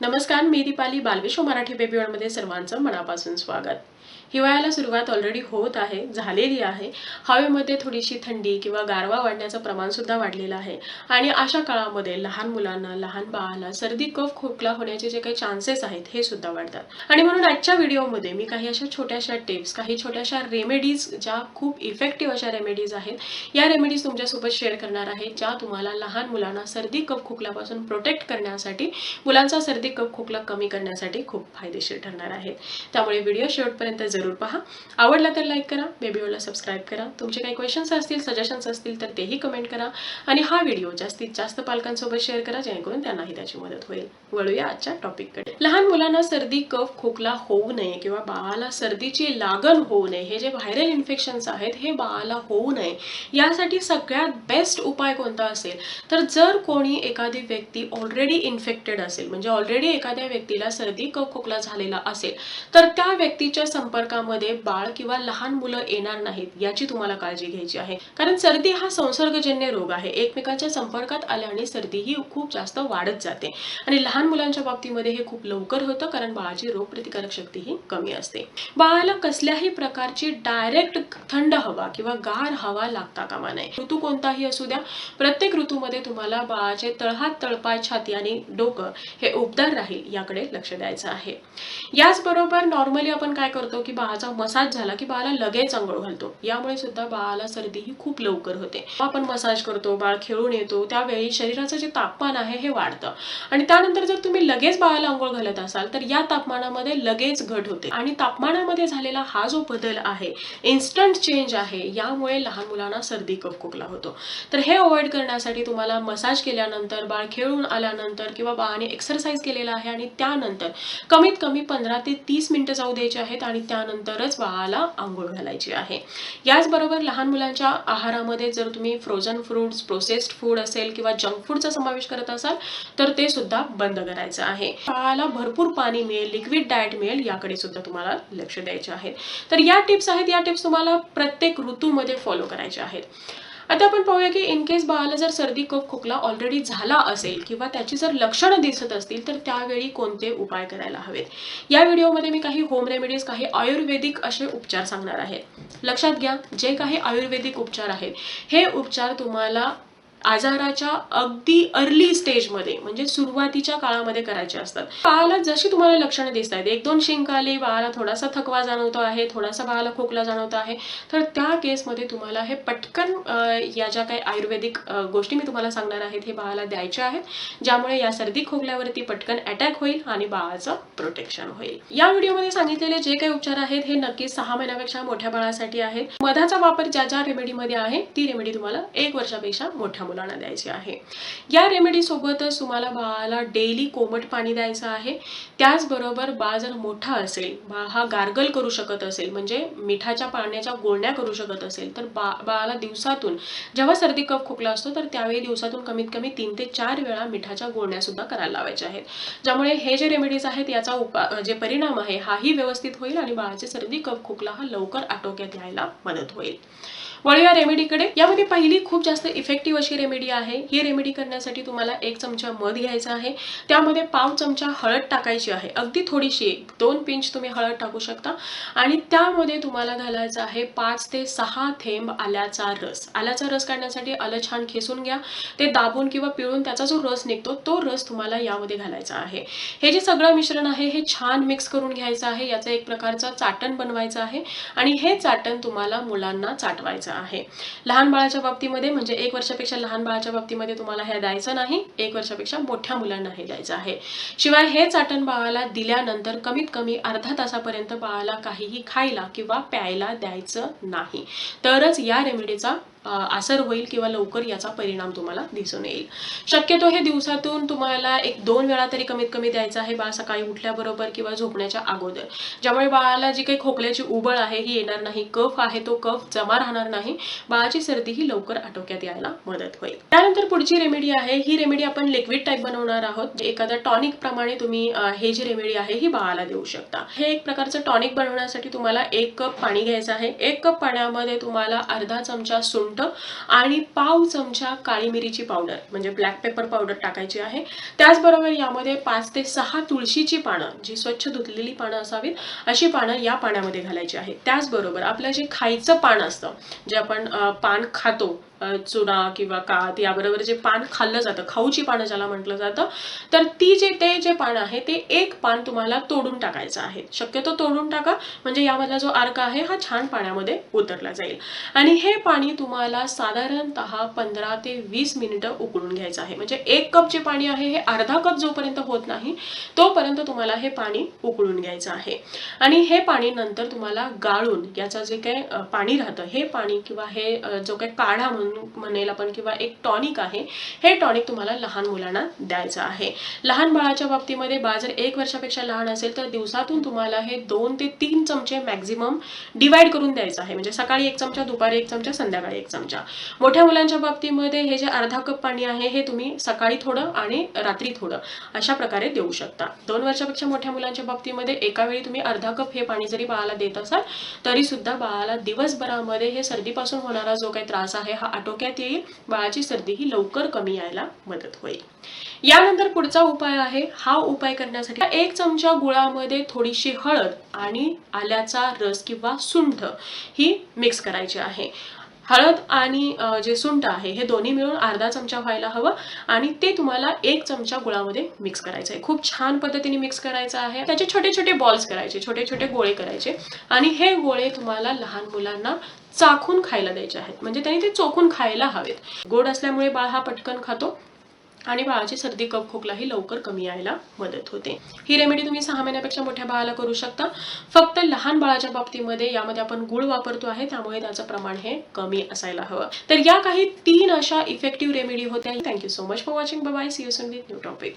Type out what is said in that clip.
नमस्कार, मी दीपाली. बालविश्व मराठी बेबी वर्ल्डमध्ये सर्वांचं मनापासून स्वागत. हिवाळ्याला सुरुवात ऑलरेडी होत आहे, झालेली आहे. हवेमध्ये थोडीशी थंडी किंवा गारवा वाढण्याचं प्रमाण सुद्धा वाढलेलं आहे आणि अशा काळामध्ये लहान मुलांना, लहान बाळाला सर्दी, कफ, खोकला होण्याचे जे काही चान्सेस आहेत हे सुद्धा वाढतात आणि म्हणून आजच्या व्हिडिओमध्ये मी काही अशा छोट्याशा टिप्स, काही छोट्याशा रेमेडीज, ज्या खूप इफेक्टिव्ह अशा रेमेडीज आहेत, या रेमेडीज तुमच्यासोबत शेअर करणार आहे, ज्या तुम्हाला लहान मुलांना सर्दी, कफ, खोकल्यापासून प्रोटेक्ट करण्यासाठी, मुलांचा सर्दी, कफ, खोकला कमी करण्यासाठी खूप फायदेशीर ठरणार आहेत. त्यामुळे व्हिडिओ शेवटपर्यंत जरूर पहा. आवडला तर लाईक करा, बेबी वर्ल्डला सबस्क्राईब करा. तुमचे काही क्वेश्चन्स असतील, सजेशन्स असतील तर तेही कमेंट करा आणि हा व्हिडिओ जास्तीत जास्त पालकांसोबत शेअर करा, जेणेकरून त्यांनाही त्याची मदत होईल. वळूया आजच्या टॉपिककडे. लहान मुलांना सर्दी, कफ, खोकला होऊ नये किंवा बाळाला सर्दीची लागण होऊ नये, हे जे व्हायरल इन्फेक्शन्स आहेत हे बाळाला होऊ नये, यासाठी सगळ्यात बेस्ट उपाय कोणता असेल तर जर कोणी एखादी व्यक्ती ऑलरेडी इन्फेक्टेड असेल, म्हणजे ऑलरेडी एखाद्या व्यक्तीला सर्दी, कफ, खोकला झालेला असेल, तर त्या व्यक्तीच्या संपर्कामध्ये बाळ किंवा लहान मुलं येणार नाहीत, याची तुम्हाला काळजी घ्यायची आहे. कारण सर्दी हा संसर्गजन्य रोग आहे. एकमेकांच्या संपर्कात आल्याने सर्दी ही खूप जास्त वाढत जाते आणि लहान मुलांच्या बाबतीमध्ये हे खूप लवकर होतं, कारण बाळाची रोगप्रतिकारक शक्ती ही कमी असते. बाळाला कसल्याही प्रकारची डायरेक्ट थंड हवा किंवा गार हवा लागता कामा नये. ऋतू कोणताही असू द्या, प्रत्येक ऋतूमध्ये तुम्हाला बाळाचे तळहात, तळपाय, छाती आणि डोकं हे उबदार राहील याकडे लक्ष द्यायचं आहे. याचबरोबर नॉर्मली आपण काय करतो की बाळाचा मसाज झाला की बाळाला लगेच अंघोळ घालतो, यामुळे सुद्धा बाळाला सर्दी ही खूप लवकर होते. आपण मसाज करतो, बाळ खेळून येतो, त्यावेळी शरीराचं जे तापमान आहे हे वाढतं आणि त्यानंतर जर तुम्ही लगेच बाळाला अंघोळ घालत असाल तर या तापमानामध्ये लगेच घट होते आणि तापमानामध्ये झालेला हा जो बदल आहे, इन्स्टंट चेंज आहे, यामुळे लहान मुलांना सर्दी, कफ, खोकला होतो. तर हे अवॉइड करण्यासाठी तुम्हाला मसाज केल्यानंतर, बाळ खेळून आल्यानंतर किंवा बाळाने एक्सरसाइज केलेला आहे आणि त्यानंतर कमीत कमी 15 ते 30 मिनिटं जाऊ द्यायचे आहेत आणि त्यानंतरच बाळाला अंघोळ घालायची आहे. याचबरोबर लहान मुलांच्या आहारामध्ये जर तुम्ही फ्रोझन फ्रूट्स, प्रोसेस्ड फूड असेल किंवा जंक फूडचा समावेश करत असाल तर ते सुद्धा बंद करायचं आहे. बाळाला भरपूर पाणी मिळेल, लिक्विड डाएट मिळेल, याकडे सुद्धा तुम्हाला लक्ष द्यायचे आहे. तर या टिप्स आहेत, या टिप्स तुम्हाला प्रत्येक ऋतूमध्ये फॉलो करायच्या आहेत. आता आपण पाहूया की इन केस बाळाला जर सर्दी, कफ, खोकला ऑलरेडी झाला असेल किंवा त्याची जर लक्षणं दिसत असतील तर त्यावेळी कोणते उपाय करायला हवेत. या व्हिडिओमध्ये मी काही होम रेमेडीज, काही आयुर्वेदिक असे उपचार सांगणार आहे. लक्षात घ्या, जे काही आयुर्वेदिक उपचार आहेत हे उपचार तुम्हाला आजाराच्या अगदी अर्ली स्टेजमध्ये, म्हणजे सुरुवातीच्या काळामध्ये करायचे असतात. बाळाला जशी तुम्हाला लक्षणं दिसत आहेत, 1-2 शिंक आली, बाळाला थोडासा थकवा जाणवतो आहे, थोडासा बाळाला खोकला जाणवत आहे, तर त्या केसमध्ये तुम्हाला हे पटकन या ज्या काही आयुर्वेदिक गोष्टी मी तुम्हाला सांगणार आहेत हे बाळाला द्यायचे आहेत, ज्यामुळे या सर्दी खोकल्यावरती पटकन अटॅक होईल आणि बाळाचं प्रोटेक्शन होईल. या व्हिडिओमध्ये सांगितलेले जे काही उपचार आहेत हे नक्कीच 6 महिन्यापेक्षा मोठ्या बाळासाठी आहेत. मधाचा वापर ज्या ज्या रेमेडीमध्ये आहे ती रेमेडी तुम्हाला 1 वर्षापेक्षा मोठ्या मुलांना द्यायची आहे. या रेमेडी सोबतच तुम्हाला बाळाला डेली कोमट पाणी द्यायचं आहे. त्याचबरोबर बाळ जर मोठा असेल, बाळ हा गार्गल करू शकत असेल, म्हणजे मिठाच्या पाण्याच्या गुळण्या करू शकत असेल, तर बाळाला दिवसातून, जेव्हा सर्दी, कफ, खोकला असतो तर त्यावेळी दिवसातून कमीत कमी 3 ते 4 वेळा मिठाच्या गुळण्या सुद्धा करायला लावायच्या आहेत, ज्यामुळे हे जे रेमेडीज आहेत याचा जे परिणाम आहे हाही व्यवस्थित होईल आणि बाळाची सर्दी, कफ, खोकला हा लवकर आटोक्यात यायला मदत होईल. वळूया रेमेडीकडे. यामध्ये पहिली खूप जास्त इफेक्टिव्ह अशी रेमेडी आहे. ही रेमेडी करण्यासाठी तुम्हाला 1 चमचा मध घ्यायचा आहे, त्यामध्ये पाव चमचा हळद टाकायची आहे, अगदी थोडीशी, 2 पिंच तुम्ही हळद टाकू शकता आणि त्यामध्ये तुम्हाला घालायचा आहे 5 ते 6 थेंब आल्याचा रस. आल्याचा रस काढण्यासाठी आलं छान खेसून घ्या, ते दाबून किंवा पिळून त्याचा जो रस निघतो तो रस तुम्हाला यामध्ये घालायचा आहे. हे जे सगळं मिश्रण आहे हे छान मिक्स करून घ्यायचं आहे, याचं एक प्रकारचं चाटण बनवायचं आहे आणि हे चाटण तुम्हाला मुलांना चाटवायचं आहे. लहान बाळाच्या बाबतीमध्ये, म्हणजे 1 वर्षापेक्षा लहान बाळाच्या बाबतीमध्ये तुम्हाला हे द्यायचं नाही, 1 वर्षापेक्षा मोठ्या मुलांना हे द्यायचं आहे. शिवाय हे चाटण बाळाला दिल्यानंतर कमीत कमी अर्धा तासापर्यंत बाळाला काहीही खायला किंवा प्यायला द्यायचं नाही, तरच या रेमेडीचा असर होईल किंवा लवकर याचा परिणाम तुम्हाला दिसून येईल. शक्यतो हे दिवसातून तुम्हाला 1-2 वेळा तरी कमीत कमी द्यायचं आहे, बाळ सकाळी उठल्याबरोबर किंवा झोपण्याच्या अगोदर, ज्यामुळे बाळाला जी काही खोकल्याची उबळ आहे ही येणार नाही, कफ आहे तो कफ जमा राहणार नाही, बाळाची सर्दी ही लवकर आटोक्यात यायला मदत होईल. त्यानंतर पुढची रेमेडी आहे, ही रेमेडी आपण लिक्विड टाईप बनवणार आहोत. एखाद्या टॉनिक प्रमाणे तुम्ही हे जी रेमेडी आहे ही बाळाला देऊ शकता. हे एक प्रकारचं टॉनिक बनवण्यासाठी तुम्हाला 1 कप पाणी घ्यायचं आहे. 1 कप पाण्यामध्ये तुम्हाला अर्धा चमचा सुंठ सुंठ आणि पाव चमचा काळी मिरीची पावडर म्हणजे ब्लॅक पेपर पावडर टाकायची आहे. त्याचबरोबर यामध्ये 5 ते 6 तुळशीची पानं, जी स्वच्छ धुतलेली पानं असावीत अशी पानं या पाण्यामध्ये घालायची आहे. त्याचबरोबर आपलं जे खायचं पान असतं, जे आपण पान खातो, चुना किंवा कात याबरोबर जे पान खाल्लं जातं, खाऊची पानं ज्याला म्हटलं जातं, तर ते जे पान आहे ते एक पान तुम्हाला तोडून टाकायचं आहे. शक्यतो तोडून टाका, म्हणजे यामधला जो अर्क आहे हा छान पाण्यामध्ये उतरला जाईल. आणि हे पाणी तुम्हाला साधारणतः 15 ते 20 मिनिटं उकळून घ्यायचं आहे. म्हणजे 1 कप जे पाणी आहे हे अर्धा कप जोपर्यंत होत नाही तोपर्यंत तुम्हाला हे पाणी उकळून घ्यायचं आहे. आणि हे पाणी नंतर तुम्हाला गाळून याचं जे काही पाणी राहतं हे पाणी किंवा हे जो काही काढा म्हणेल आपण किंवा एक टॉनिक आहे, हे टॉनिक तुम्हाला लहान मुलांना द्यायचं आहे. लहान बाळाच्या बाबतीमध्ये बाळ जर 1 वर्षापेक्षा लहान असेल तर दिवसातून तुम्हाला हे 2 ते 3 चमचे मॅक्झिमम डिवाइड करून द्यायचं आहे. म्हणजे सकाळी 1 चमचा, दुपारी 1 चमचा, संध्याकाळी 1 चमचा. मोठ्या मुलांच्या बाबतीमध्ये हे जे अर्धा कप पाणी आहे हे तुम्ही सकाळी थोडं आणि रात्री थोडं अशा प्रकारे देऊ शकता. 2 वर्षापेक्षा मोठ्या मुलांच्या बाबतीमध्ये एका वेळी तुम्ही अर्धा कप हे पाणी जरी बाळाला देत असाल तरी सुद्धा बाळाला दिवसभरामध्ये हे सर्दीपासून होणारा जो काही त्रास आहे हा आटोक्यात येईल. बाळाची सर्दी ही लवकर कमी यायला मदत होईल. यानंतर पुढचा उपाय आहे. हा उपाय करण्यासाठी 1 चमचा गुळामध्ये थोडीशी हळद आणि आल्याचा रस किंवा सुंठ ही मिक्स करायची आहे. हळद आणि जे सुंठ आहे हे दोन्ही मिळून अर्धा चमचा व्हायला हवं आणि ते तुम्हाला 1 चमचा गुळामध्ये मिक्स करायचं आहे. खूप छान पद्धतीने मिक्स करायचं आहे. त्याचे छोटे छोटे बॉल्स करायचे, छोटे छोटे गोळे करायचे आणि हे गोळे तुम्हाला लहान मुलांना चाखून खायला द्यायचे आहेत. म्हणजे त्यांनी ते चोखून खायला हवेत. गोड असल्यामुळे बाळ हा पटकन खातो आणि बाळाची सर्दी, कफ, खोकलाही लवकर कमी यायला मदत होते. ही रेमेडी तुम्ही 6 महिन्यापेक्षा मोठ्या बाळाला करू शकता. फक्त लहान बाळाच्या बाबतीमध्ये यामध्ये आपण गुळ वापरतो आहे त्यामुळे त्याचं प्रमाण हे कमी असायला हवं. तर या काही 3 अशा इफेक्टिव्ह रेमेडी होत्या. Thank you so much for watching. Bye bye. See you soon with new topic.